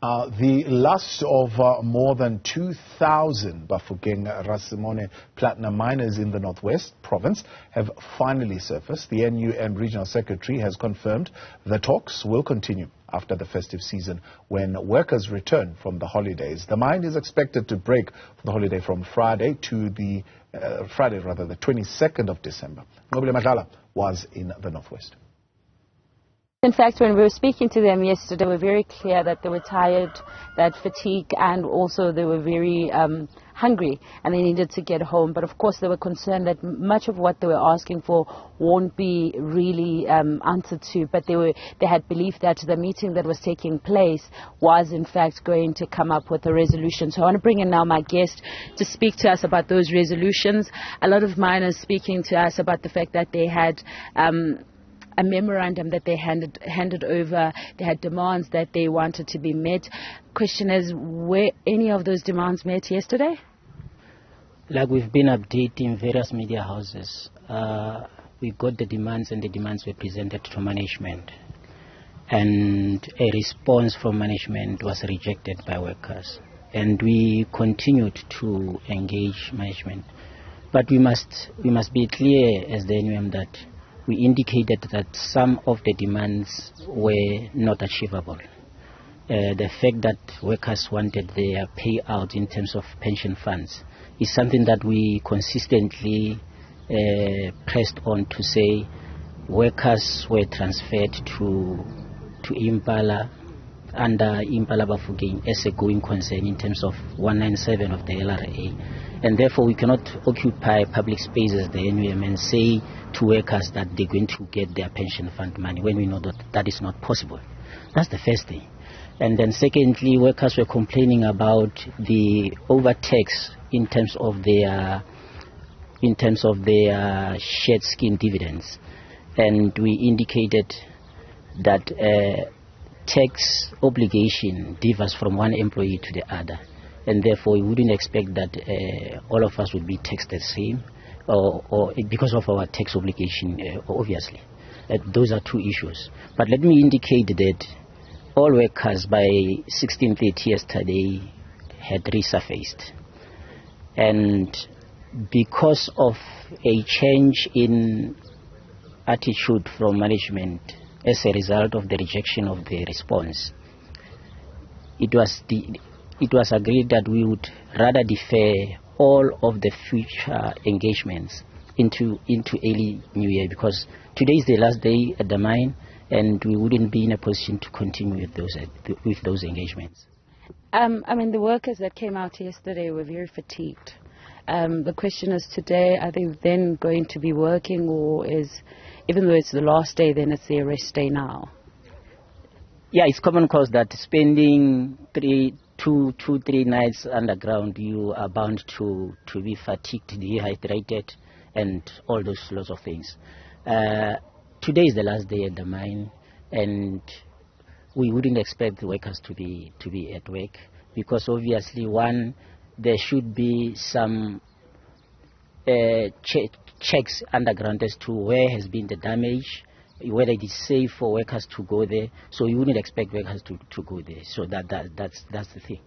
The last of more than 2,000 Bafokeng Rasimone Platinum Miners in the Northwest Province have finally surfaced. The NUM Regional Secretary has confirmed the talks will continue after the festive season when workers return from the holidays. The mine is expected to break for the holiday from Friday to the 22nd of December. Nqobile Madlala was in the Northwest. In fact, when we were speaking to them yesterday, they were very clear that they were tired, that fatigue, and also they were very hungry and they needed to get home. But of course, they were concerned that much of what they were asking for won't be really answered to. But they had believed that the meeting that was taking place was in fact going to come up with a resolution. So I want to bring in now my guest to speak to us about those resolutions. A lot of miners speaking to us about the fact that they had a memorandum that they handed over. They had demands that they wanted to be met. Question is, were any of those demands met yesterday? Like we've been updating various media houses, we got the demands and the demands were presented to management. And a response from management was rejected by workers. And we continued to engage management. But we must be clear as the NUM that we indicated that some of the demands were not achievable. The fact that workers wanted their payout in terms of pension funds is something that we consistently pressed on to say workers were transferred to Impala under Impala Bafokeng as a going concern in terms of 197 of the LRA. And therefore we cannot occupy public spaces, the NUM, and say to workers that they're going to get their pension fund money when we know that that is not possible. That's the first thing. And then secondly, workers were complaining about the overtax in terms of their shared scheme dividends. And we indicated that tax obligation differs from one employee to the other. And therefore we wouldn't expect that all of us would be taxed the same or because of our tax obligation, obviously. Those are two issues. But let me indicate that all workers by 16:30 yesterday had resurfaced. And because of a change in attitude from management as a result of the rejection of the response, it was agreed that we would rather defer all of the future engagements into early New Year, because today is the last day at the mine and we wouldn't be in a position to continue with those engagements. I mean, the workers that came out yesterday were very fatigued. The question is today, are they then going to be working, or even though it's the last day, then it's their rest day now? Yeah, it's common cause that spending 3 nights underground, you are bound to be fatigued, dehydrated, and all those sorts of things. Today is the last day at the mine, and we wouldn't expect the workers to be at work, because obviously, one, there should be some checks underground as to where has been the damage, whether it is safe for workers to go there. So you wouldn't expect workers to go there. So that's the thing.